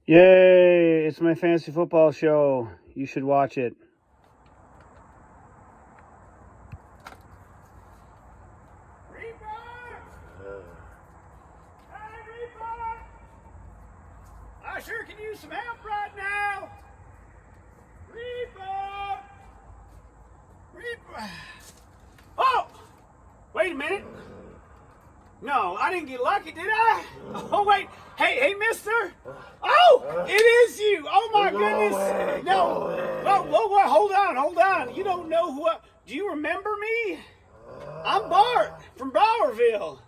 Yay! It's my fantasy football show. You should watch it. I sure can use some help right now. Reaper. Oh, wait a minute. No, I didn't get lucky, did I? Oh, wait. Hey, mister. Oh, it is you. Oh, my goodness. No. Whoa, hold on. You don't know who do you remember me? I'm Bart from Bowerville.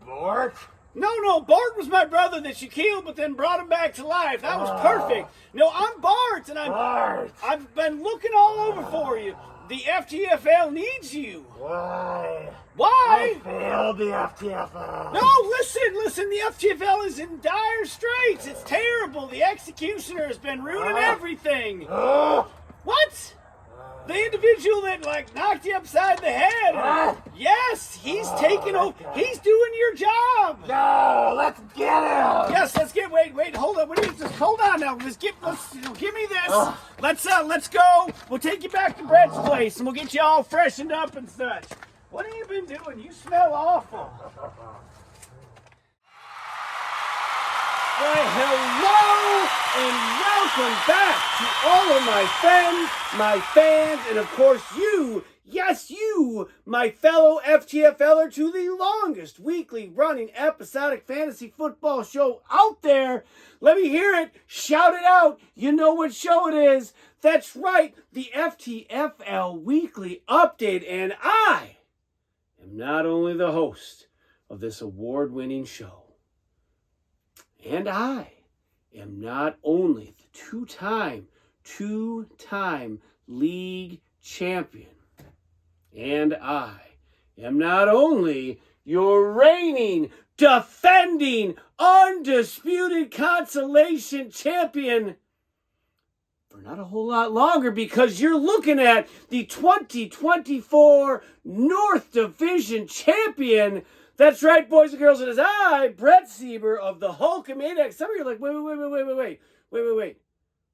Bart? No, Bart was my brother that you killed, but then brought him back to life. That was perfect. No, I'm Bart, and I've been looking all over for you. The FTFL needs you. Why? Why? I failed the FTFL. No, listen. The FTFL is in dire straits. It's terrible. The executioner has been ruining everything. What? The individual that knocked you upside the head. Yes, he's taking over. He's doing your job. No, let's get him. Yes, let's get. Wait, hold on. Hold on now. Let's give me this. Let's go. We'll take you back to Brett's place and we'll get you all freshened up and such. What have you been doing? You smell awful. Well, hello and welcome back to all of my fans, and of course you, yes you, my fellow FTFLer, to the longest weekly running episodic fantasy football show out there. Let me hear it. Shout it out. You know what show it is. That's right, the FTFL Weekly Update, and I am not only the host of this award-winning show, and I am not only the two-time league champion, and I am not only your reigning, defending, undisputed consolation champion for not a whole lot longer, because you're looking at the 2024 North Division champion. That's right, boys and girls. It is I, Brett Sieber of the Hulkamaniacs. Some of you are like, wait.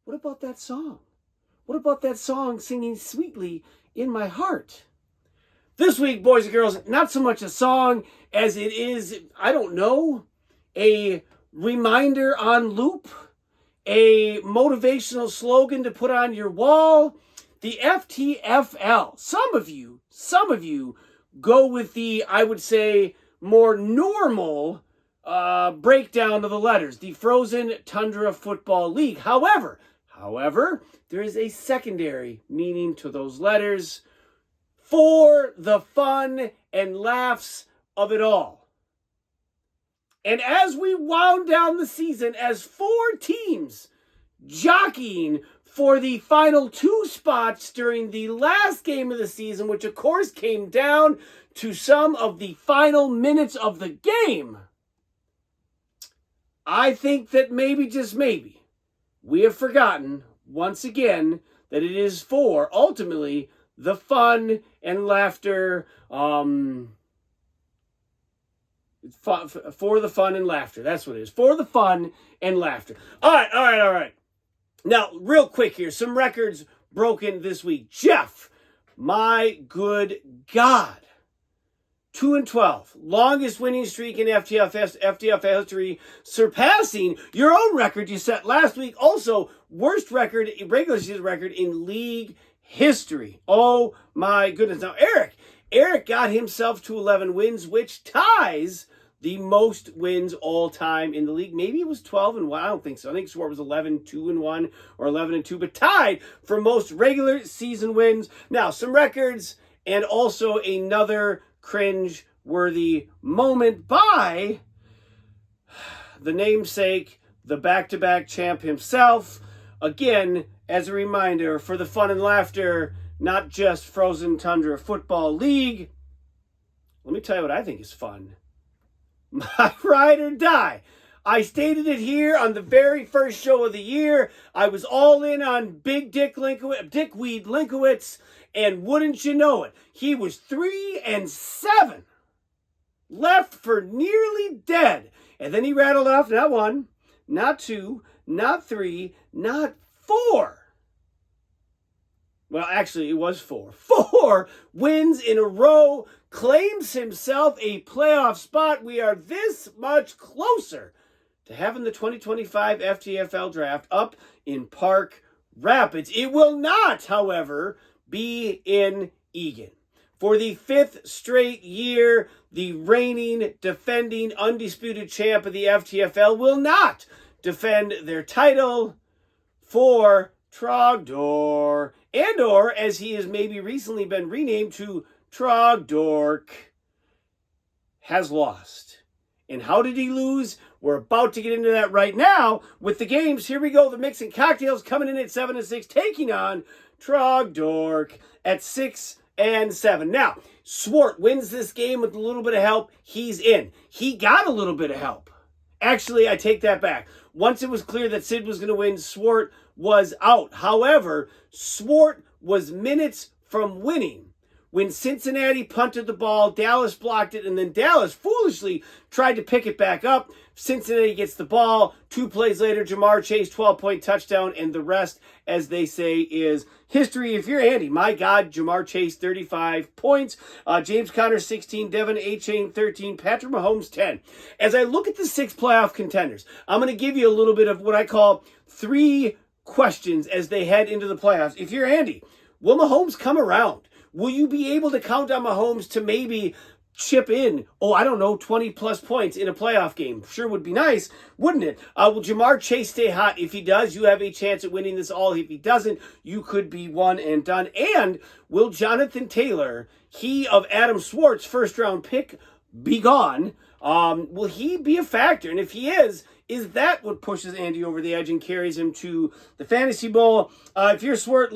What about that song? What about that song singing sweetly in my heart? This week, boys and girls, not so much a song as it is, I don't know, a reminder on loop, a motivational slogan to put on your wall. The FTFL. Some of you go with the, I would say, more normal breakdown of the letters, the Frozen Tundra Football League. However, there is a secondary meaning to those letters for the fun and laughs of it all. And as we wound down the season, as 4 teams jockeying for the final 2 spots during the last game of the season, which of course came down to some of the final minutes of the game, I think that maybe, just maybe, we have forgotten once again that it is for, ultimately, the fun and laughter, for the fun and laughter. That's what it is, for the fun and laughter. All right. Now, real quick here, some records broken this week. Jeff, my good God, 2-12, longest winning streak in FTFL history, surpassing your own record you set last week. Also, worst record, regular season record in league history. Oh my goodness. Now, Eric got himself to 11 wins, which ties the most wins all time in the league. Maybe it was 12-1. I don't think so. I think Swart was 11-2-1 or 11-2, but tied for most regular season wins. Now, some records and also another cringe-worthy moment by the namesake, the back-to-back champ himself. Again, as a reminder, for the fun and laughter, not just Frozen Tundra Football League. Let me tell you what I think is fun. My ride or die. I stated it here on the very first show of the year. I was all in on Big Dick Weed Linkowitz, and wouldn't you know it, he was 3-7, left for nearly dead. And then he rattled off not 1, not 2, not 3, not 4. Well, actually, it was 4. 4 wins in a row, claims himself a playoff spot. We are this much closer to having the 2025 FTFL draft up in Park Rapids. It will not, however, be in Eagan. For the 5th straight year, the reigning, defending, undisputed champ of the FTFL will not defend their title for Trogdor, and or, as he has maybe recently been renamed to Trogdork, has lost. And how did he lose? We're about to get into that right now with the games. Here we go. The Mixing Cocktails coming in at 7-6, taking on Trogdork at 6-7. Now, Swart wins this game with a little bit of help. He's in. He got a little bit of help. Actually, I take that back. Once it was clear that Sid was going to win, Swart was out. However, Swart was minutes from winning when Cincinnati punted the ball, Dallas blocked it, and then Dallas foolishly tried to pick it back up. Cincinnati gets the ball. 2 plays later, Jamar Chase, 12-point touchdown, and the rest, as they say, is history. If you're Andy, my God, Jamar Chase, 35 points. James Conner, 16. Devin A-Chain, 13. Patrick Mahomes, 10. As I look at the 6 playoff contenders, I'm going to give you a little bit of what I call 3 questions as they head into the playoffs. If you're Andy, will Mahomes come around? Will you be able to count on Mahomes to maybe chip in, 20-plus points in a playoff game? Sure would be nice, wouldn't it? Will Jamar Chase stay hot? If he does, you have a chance at winning this all. If he doesn't, you could be one and done. And will Jonathan Taylor, he of Adam Swartz' first-round pick, be gone? Will he be a factor? And if he is that what pushes Andy over the edge and carries him to the Fantasy Bowl? If you're Swart,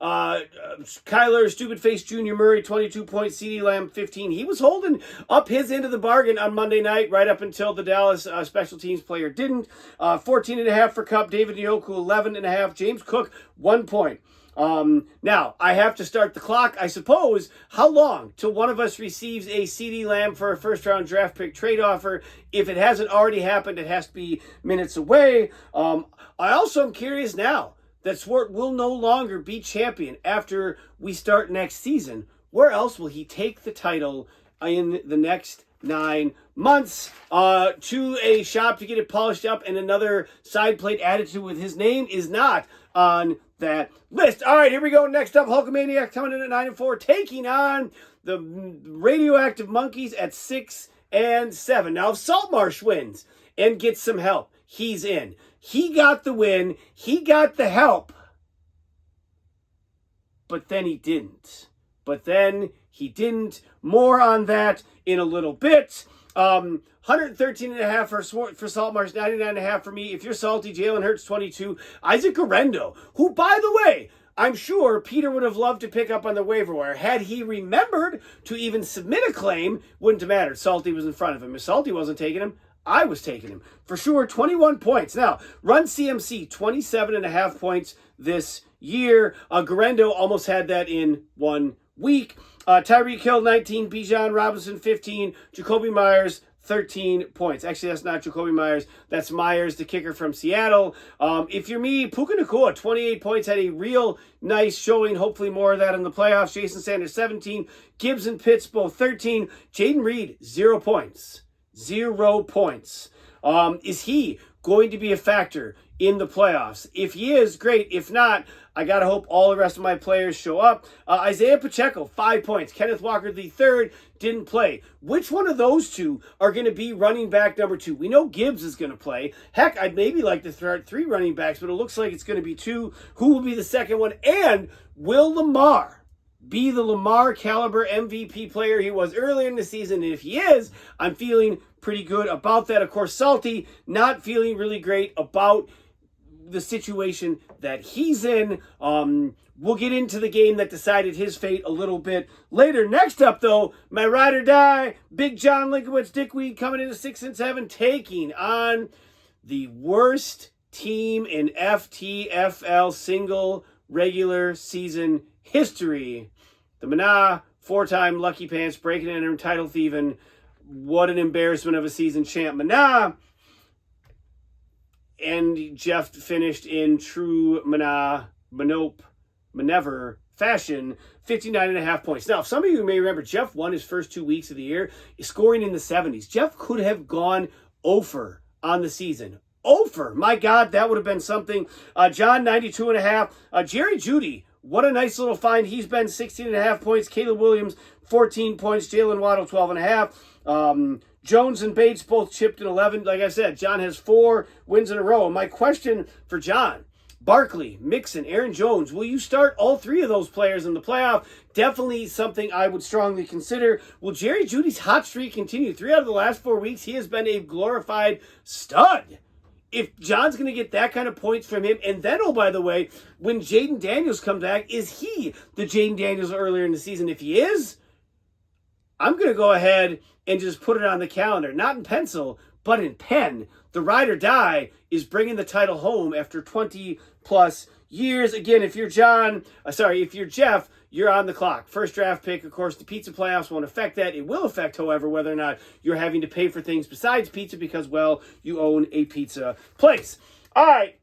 Kyler, Stupid Face Jr. Murray, 22 points, CeeDee Lamb, 15. He was holding up his end of the bargain on Monday night, right up until the Dallas special teams player didn't. 14.5 for Kupp, David Njoku, 11.5. James Cook, 1 point. Now, I have to start the clock, I suppose. How long till one of us receives a CeeDee Lamb for a first-round draft pick trade offer? If it hasn't already happened, it has to be minutes away. I also am curious now that Swart will no longer be champion after we start next season. Where else will he take the title in the next 9 months? To a shop to get it polished up and another side plate added to with his name is not on that list. All right, here we go. Next up, Hulkamaniac coming in at 9-4, taking on the Radioactive Monkeys at 6-7. Now, if Saltmarsh wins and gets some help, he's in. He got the win. He got the help. But then he didn't. More on that in a little bit. 113.5 for Saltmarsh, 99.5 for me. If you're salty, Jalen Hurts, 22. Isaac Garendo, who, by the way, I'm sure Peter would have loved to pick up on the waiver wire. Had he remembered to even submit a claim, wouldn't have mattered. Salty was in front of him. If Salty wasn't taking him, I was taking him. For sure, 21 points. Now, Run CMC, 27.5 points this year. Garendo almost had that in 1 week. Tyreek Hill, 19. Bijan Robinson, 15. Jacoby Myers, 13 points. Actually, that's not Jacoby Myers. That's Myers, the kicker from Seattle. If you're me, Puka Nacua, 28 points, had a real nice showing. Hopefully more of that in the playoffs. Jason Sanders, 17. Gibbs and Pitts, both 13. Jaden Reed, 0 points. 0 points. Is he going to be a factor in the playoffs? If he is, great. If not, I got to hope all the rest of my players show up. Isaiah Pacheco, 5 points. Kenneth Walker III didn't play. Which one of those two are going to be running back number 2? We know Gibbs is going to play. Heck, I'd maybe like to throw out 3 running backs, but it looks like it's going to be 2. Who will be the second one? And will Lamar be the Lamar caliber MVP player he was earlier in the season? And if he is, I'm feeling pretty good about that. Of course, Salty, not feeling really great about the situation that he's in. We'll get into the game that decided his fate a little bit later. Next up, though, my ride or die, Big John Linkowitz Dickweed coming into 6-7, taking on the worst team in FTFL single regular season history. The Mana, 4-time Lucky Pants, breaking and entering, title thieving. What an embarrassment of a season champ. Mana, and Jeff finished in true Manever fashion, 59.5 points. Now, some of you may remember Jeff won his first 2 weeks of the year, scoring in the 70s. Jeff could have gone over on the season. Over. My God, that would have been something. John, 92.5. Jerry Jeudy, what a nice little find. He's been 16.5 points. Caleb Williams, 14 points. Jalen Waddle, 12.5. Jones and Bates both chipped in 11. Like I said, John has 4 wins in a row. And my question for John, Barkley, Mixon, Aaron Jones, will you start all 3 of those players in the playoff? Definitely something I would strongly consider. Will Jerry Jeudy's hot streak continue? 3 out of the last 4 weeks, he has been a glorified stud. If John's going to get that kind of points from him, and then, oh, by the way, when Jaden Daniels comes back, is he the Jaden Daniels earlier in the season? If he is, I'm going to go ahead and just put it on the calendar. Not in pencil, but in pen. The ride or die is bringing the title home after 20-plus years. Again, if you're Jeff, you're on the clock. First draft pick, of course, the pizza playoffs won't affect that. It will affect, however, whether or not you're having to pay for things besides pizza because, well, you own a pizza place. All right,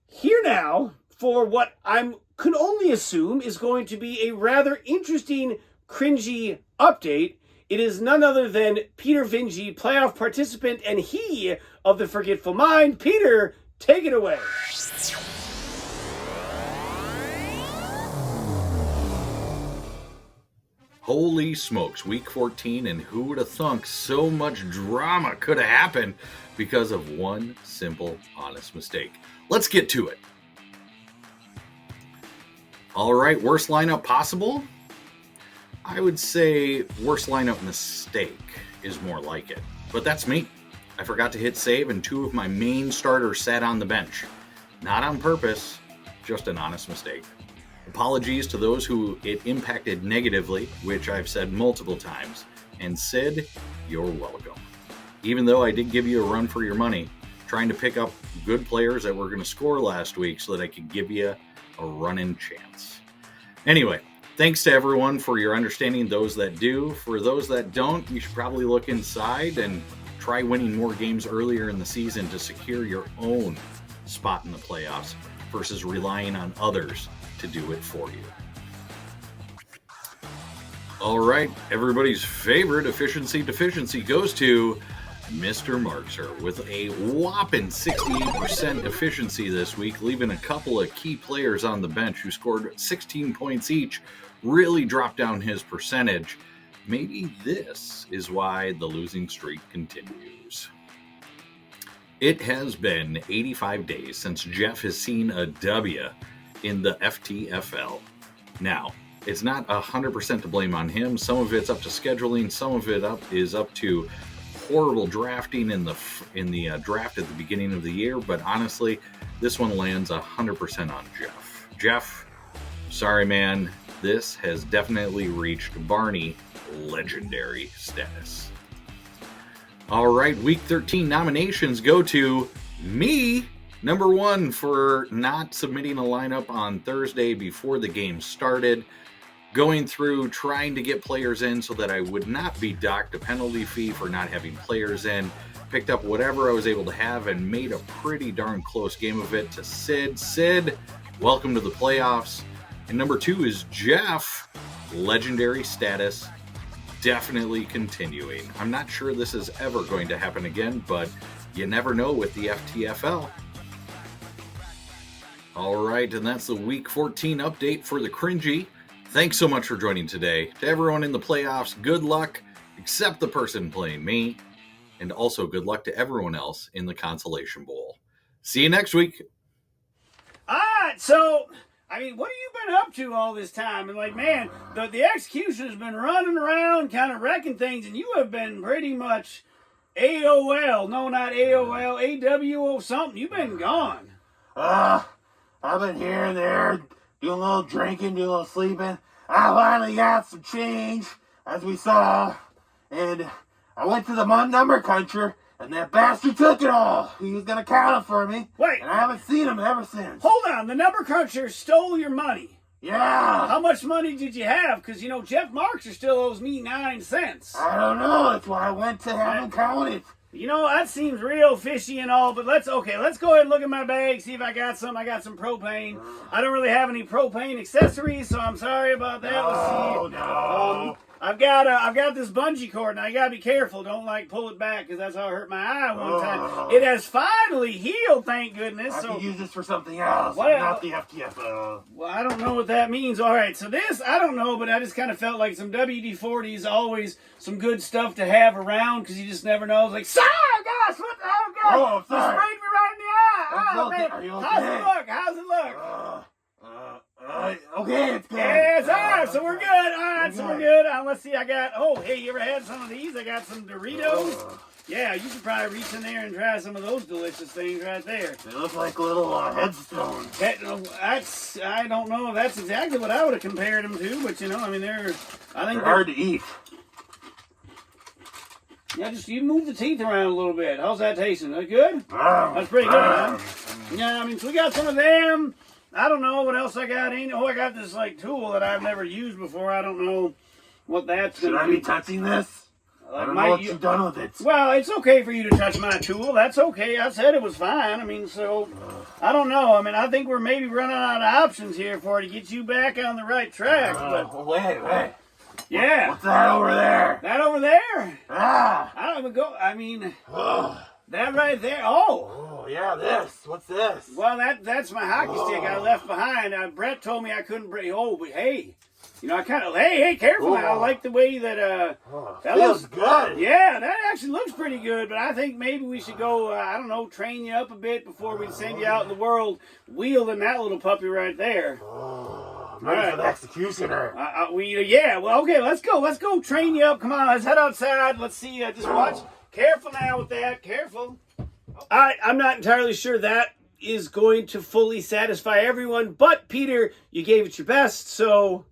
here now for what I can only assume is going to be a rather interesting, cringy update. It is none other than Peter Vingy, playoff participant, and he of the Forgetful Mind. Peter, take it away. Holy smokes, week 14, and who would have thunk so much drama could have happened because of one simple, honest mistake. Let's get to it. All right, worst lineup possible? I would say worst lineup mistake is more like it, but that's me. I forgot to hit save and 2 of my main starters sat on the bench. Not on purpose, just an honest mistake. Apologies to those who it impacted negatively, which I've said multiple times. And Sid, you're welcome. Even though I did give you a run for your money, trying to pick up good players that were going to score last week so that I could give you a run-in chance. Anyway, thanks to everyone for your understanding, those that do. For those that don't, you should probably look inside and try winning more games earlier in the season to secure your own spot in the playoffs versus relying on others to do it for you. All right, everybody's favorite efficiency deficiency goes to Mr. Markser with a whopping 68% efficiency this week, leaving a couple of key players on the bench who scored 16 points each, really dropped down his percentage. Maybe this is why the losing streak continues. It has been 85 days since Jeff has seen a W in the FTFL. Now, it's not 100% to blame on him. Some of it's up to scheduling. Some of it is up to horrible drafting in the draft at the beginning of the year. But honestly, this one lands 100% on Jeff. Jeff, sorry, man. This has definitely reached Barney legendary status. All right, week 13 nominations go to me. Number 1 for not submitting a lineup on Thursday before the game started. Going through trying to get players in so that I would not be docked a penalty fee for not having players in. Picked up whatever I was able to have and made a pretty darn close game of it to Sid. Sid, welcome to the playoffs. And number 2 is Jeff. Legendary status. Definitely continuing. I'm not sure this is ever going to happen again, but you never know with the FTFL. All right, and that's the Week 14 update for the Cringy. Thanks so much for joining today. To everyone in the playoffs, good luck, except the person playing me. And also good luck to everyone else in the Consolation Bowl. See you next week. All right, so, what have you been up to all this time? And, man, the execution has been running around, kind of wrecking things, and you have been pretty much AOL. No, not AOL, AWO something. You've been gone. I've been here and there, doing a little drinking, doing a little sleeping. I finally got some change, as we saw, and I went to the number cruncher, and that bastard took it all. He was going to count it for me. Wait. And I haven't seen him ever since. Hold on, the number cruncher stole your money. Yeah. How much money did you have? Because, Jeff Markser still owes me 9 cents. I don't know. That's why I went to have him count it. You know, that seems real fishy and all, but let's go ahead and look at my bag, see if I got some. I got some propane. I don't really have any propane accessories, so I'm sorry about that. No, Let's see. no. I've got this bungee cord, and I gotta be careful. Don't pull it back, because that's how I hurt my eye one time. It has finally healed, thank goodness. I can use this for something else, not the FTFL. Well, I don't know what that means. All right, so this, I don't know, but I just kind of felt like some WD-40 is always some good stuff to have around, because you just never know. It's like, sorry, gosh, what the hell, gosh? Oh, sorry. You sprayed me right in the eye. Oh, man. Are you okay? How's it look? Okay, it's good. Yeah, it's all right, so we're good. All right, so we're good. Let's see, hey, you ever had some of these? I got some Doritos. Yeah, you could probably reach in there and try some of those delicious things right there. They look like little headstones. I don't know if that's exactly what I would have compared them to, but I mean, they're hard to eat. Yeah, you move the teeth around a little bit. How's that tasting? That good? That's pretty good, huh? Yeah, I mean, so we got some of them. I don't know what else I got. I got this tool that I've never used before. I don't know what that's going to be. Should I be touching this? I don't know what you've done with it. Well, it's okay for you to touch my tool. That's okay. I said it was fine. I mean, so, I don't know. I mean, I think we're maybe running out of options here to get you back on the right track. But wait. Yeah. What's that over there? That over there? Ah. I don't even go. I mean, that right there. Oh, yeah, this. What's this? Well, that's my hockey stick I left behind. Brett told me I couldn't bring. Oh, but hey. I kind of, hey, careful now. I like the way that, that feels looks good. Yeah, that actually looks pretty good, but I think maybe we should go, I don't know, train you up a bit before we send you out in the world wielding that little puppy right there. Ready for the executioner. Okay, let's go train you up. Come on, let's head outside. Let's see, just watch. Careful now with that, careful. I'm not entirely sure that is going to fully satisfy everyone, but Peter, you gave it your best, so...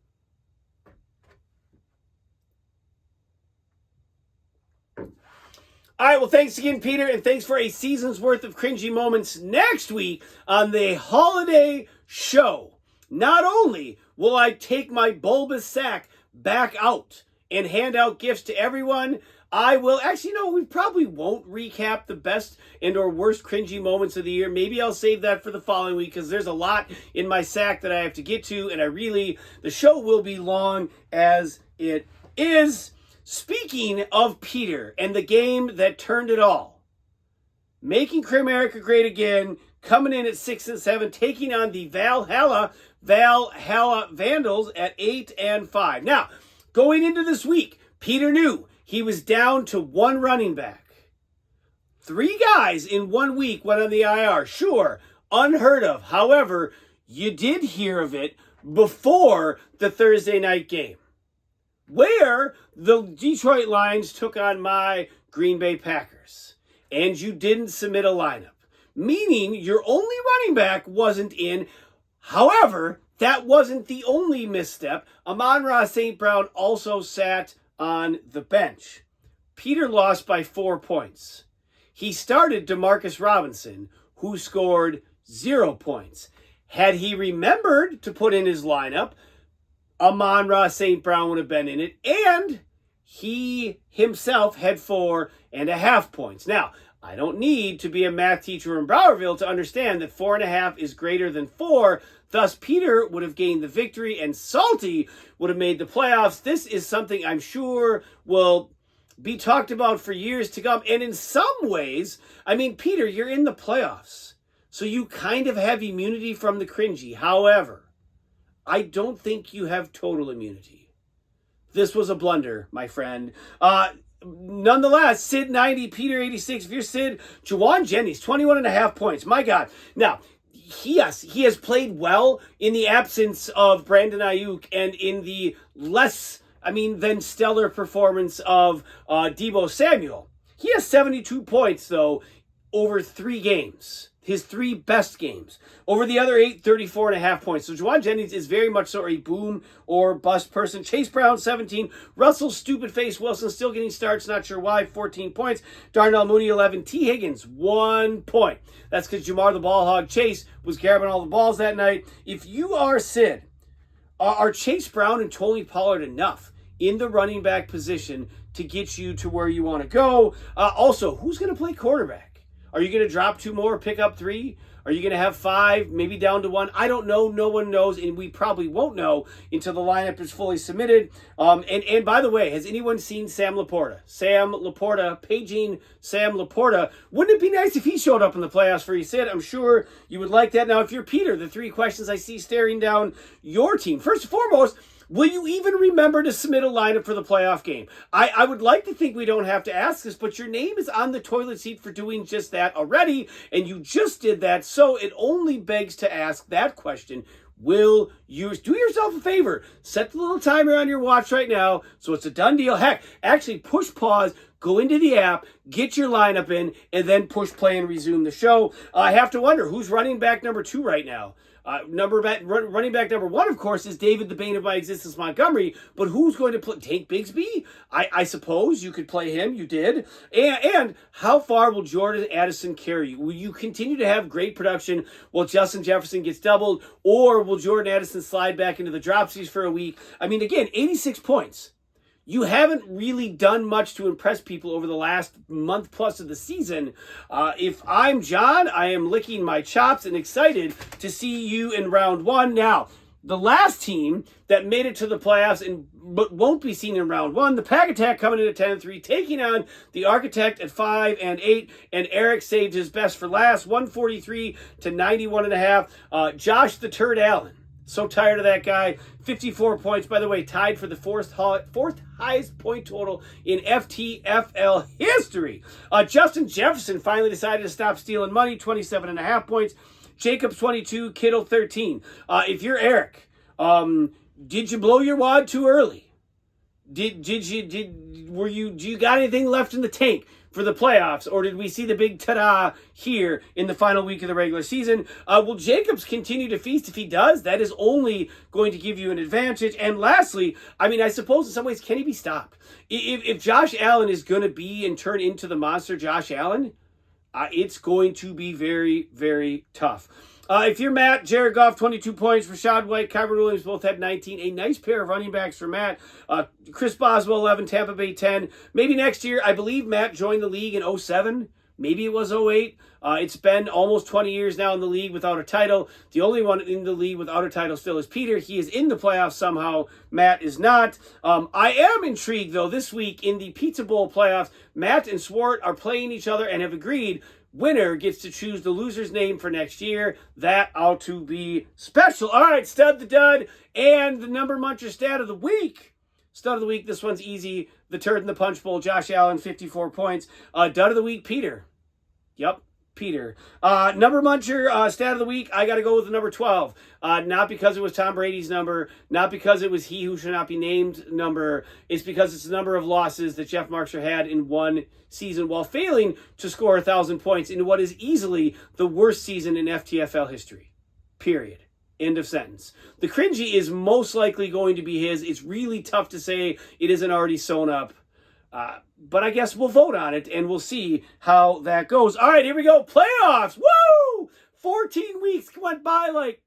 All right, well, thanks again, Peter, and thanks for a season's worth of cringy moments next week on the holiday show. Not only will I take my bulbous sack back out and hand out gifts to everyone, I will, actually, no, we probably won't recap the best and or worst cringy moments of the year. Maybe I'll save that for the following week because there's a lot in my sack that I have to get to, and the show will be long as it is. Speaking of Peter and the game that turned it all, making Crimerica great again, coming in at 6-7, taking on the Valhalla Vandals at 8-5. Now, going into this week, Peter knew he was down to one running back. 3 guys in 1 week went on the IR. Sure, unheard of. However, you did hear of it before the Thursday night game, where the Detroit Lions took on my Green Bay Packers. And you didn't submit a lineup, meaning your only running back wasn't in. However, that wasn't the only misstep. Amon-Ra St. Brown also sat on the bench. Peter lost by 4 points. He started Demarcus Robinson, who scored 0 points. Had he remembered to put in his lineup, Amon-Ra St. Brown would have been in it, and he himself had 4.5 points. Now, I don't need to be a math teacher in Browerville to understand that 4.5 is greater than 4. Thus, Peter would have gained the victory, and Salty would have made the playoffs. This is something I'm sure will be talked about for years to come. And in some ways, I mean, Peter, you're in the playoffs, so you kind of have immunity from the cringy. However, I don't think you have total immunity. This was a blunder, my friend. Nonetheless, Sid 90, Peter 86. If you're Sid, Juwan Jennings, 21.5 points. My God. Now, he has played well in the absence of Brandon Ayuk and in the less, than stellar performance of Deebo Samuel. He has 72 points, though, over 3 games. His 3 best games. Over the other 8, 34.5 points. So Juwan Jennings is very much so a boom or bust person. Chase Brown, 17. Russell, stupid face Wilson, still getting starts, not sure why, 14 points. Darnell Mooney, 11. T. Higgins, 1 point. That's because Jamar the Ball Hog Chase was grabbing all the balls that night. If you are Sid, are Chase Brown and Tony Pollard enough in the running back position to get you to where you want to go. Also, who's going to play quarterback? Are you going to drop 2 more, pick up 3? Are you going to have 5, maybe down to 1? I don't know. No one knows, and we probably won't know until the lineup is fully submitted. And by the way, has anyone seen Sam Laporta? Sam Laporta, paging Sam Laporta. Wouldn't it be nice if he showed up in the playoffs for ESID? I'm sure you would like that. Now, if you're Peter, the 3 questions I see staring down your team. First and foremost, will you even remember to submit a lineup for the playoff game? I would like to think we don't have to ask this, but your name is on the toilet seat for doing just that already, and you just did that, so it only begs to ask that question. Will you do yourself a favor? Set the little timer on your watch right now so it's a done deal. Heck, actually push pause, go into the app, get your lineup in, and then push play and resume the show. I have to wonder, who's running back number 2 right now? Running back number 1, of course, is David, the bane of my existence, Montgomery. But who's going to play? Tank Bigsby? I suppose you could play him. You did. And how far will Jordan Addison carry you? Will you continue to have great production while Justin Jefferson gets doubled? Or will Jordan Addison slide back into the dropsies for a week? I mean, again, 86 points. You haven't really done much to impress people over the last month plus of the season. If I'm John, I am licking my chops and excited to see you in round 1. Now, the last team that made it to the playoffs but won't be seen in round 1, the Pack Attack coming in at 10-3, taking on the Architect at 5-8, and Eric saved his best for last, 143 to 91.5. Josh the Turd Allen. So tired of that guy. 54 points, by the way, tied for the fourth highest point total in FTFL history. Justin Jefferson finally decided to stop stealing money, 27.5 points. Jacobs 22, Kittle 13. If you're Eric, did you blow your wad too early? Do you got anything left in the tank for the playoffs, or did we see the big ta-da here in the final week of the regular season? Will Jacobs continue to feast? If he does, that is only going to give you an advantage. And lastly, I mean, I suppose in some ways, can he be stopped? If Josh Allen is going to be and turn into the monster Josh Allen, it's going to be very, very tough. If you're Matt, Jared Goff, 22 points. Rashad White, Kyron Williams both had 19. A nice pair of running backs for Matt. Chris Boswell, 11. Tampa Bay, 10. Maybe next year. I believe Matt joined the league in 07. Maybe it was 08. It's been almost 20 years now in the league without a title. The only one in the league without a title still is Peter. He is in the playoffs somehow. Matt is not. I am intrigued, though, this week in the Pizza Bowl playoffs. Matt and Swart are playing each other and have agreed winner gets to choose the loser's name for next year. That ought to be special. All right, Stud the Dud and the Number Muncher Stat of the Week. Stud of the Week, this one's easy. The Turd in the Punch Bowl, Josh Allen, 54 points. Dud of the Week, Peter. Yep, Peter. Number Muncher Stat of the Week, I got to go with the number 12. Not because it was Tom Brady's number, not because it was he who should not be named number. It's because it's the number of losses that Jeff Markser had in one season while failing to score 1,000 points in what is easily the worst season in FTFL history. Period. End of sentence. The cringy is most likely going to be his. It's really tough to say it isn't already sewn up. But I guess we'll vote on it, and we'll see how that goes. All right, here we go. Playoffs. Woo! 14 weeks went by like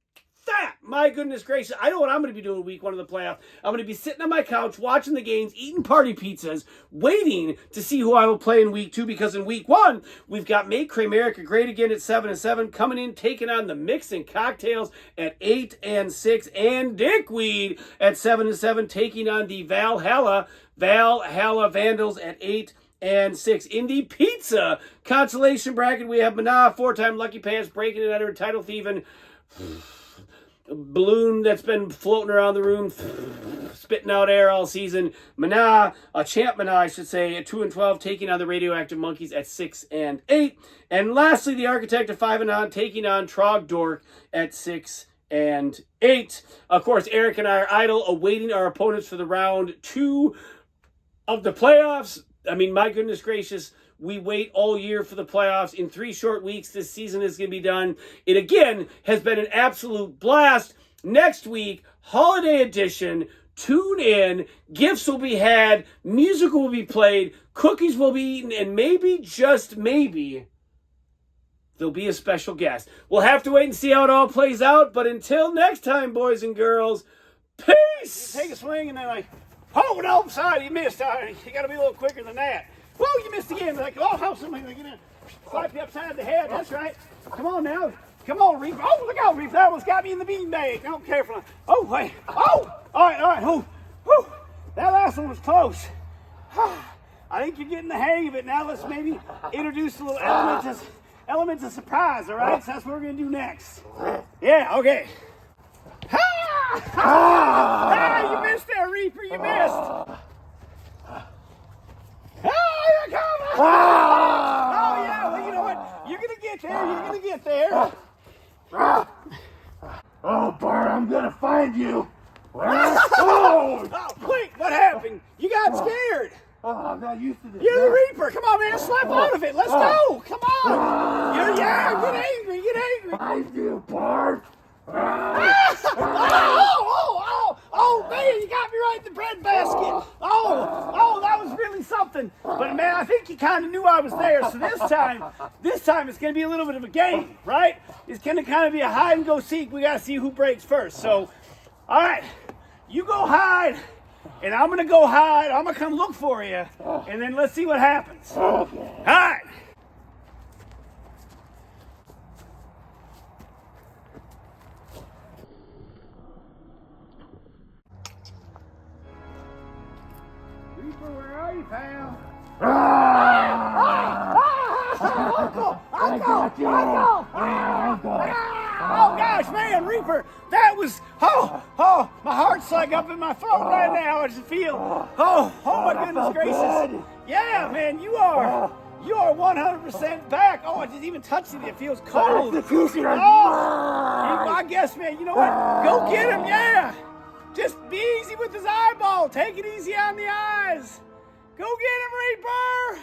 that. My goodness gracious. I know what I'm going to be doing week 1 of the playoff. I'm going to be sitting on my couch, watching the games, eating party pizzas, waiting to see who I will play in week 2, because in week 1, we've got Make America Great Again at 7-7, coming in, taking on the Mix and Cocktails at 8-6, and Dickweed at 7-7, taking on the Valhalla Vandals at 8-6. In the pizza consolation bracket, we have Mana, 4-time Lucky Pants, breaking it under, title thieving, balloon that's been floating around the room, spitting out air all season. Mana, Champ Mana, I should say, at 2-12, taking on the Radioactive Monkeys at 6-8. And lastly, the Architect at 5-9, taking on Trog Dork at 6-8. Of course, Eric and I are idle, awaiting our opponents for the round 2 of the playoffs. I mean, my goodness gracious, we wait all year for the playoffs. In 3 short weeks, this season is going to be done. It, again, has been an absolute blast. Next week, holiday edition. Tune in. Gifts will be had. Music will be played. Cookies will be eaten. And maybe, just maybe, there'll be a special guest. We'll have to wait and see how it all plays out. But until next time, boys and girls, peace! Take a swing and then Oh, no, sorry, you missed. You got to be a little quicker than that. Whoa, you missed again. Like, oh, how somebody get in? Slap you upside the head. That's right. Come on now. Come on, Reef. Oh, look out, Reef. That one's got me in the beanbag. No, careful. Oh, wait. Oh, all right. Oh, whew. That last one was close. I think you're getting the hang of it. Now let's maybe introduce a little elements of surprise, all right? So that's what we're going to do next. Yeah, okay. You missed there, Reaper. You missed. You're coming. Oh, yeah. Well, you know what? You're going to get there. You're going to get there. Oh, Bart, I'm gonna find you. Oh, wait, what happened? You got scared. Oh, I'm not used to this. You're the Reaper. Come on, man. Slap out of it. Let's go. Come on. Get angry. Get angry. I do, Bart. Oh, man, you got me right in the bread basket. Oh, that was really something. But, man, I think you kind of knew I was there. So this time it's going to be a little bit of a game, right? It's going to kind of be a hide and go seek. We got to see who breaks first. So, all right, you go hide, and I'm going to go hide. I'm going to come look for you, and then let's see what happens. Okay. Hide. Reaper, where are you, pal? Uncle! Oh gosh, man, Reaper, that was, my heart's like up in my throat right now. I just feel, oh my goodness gracious. Yeah, man, you are 100% back. Oh, I just even touched it. It feels cold. I guess, man, you know what? Go get him, yeah. Just be easy with his eyeball. Take it easy on the eyes. Go get him, Reaper.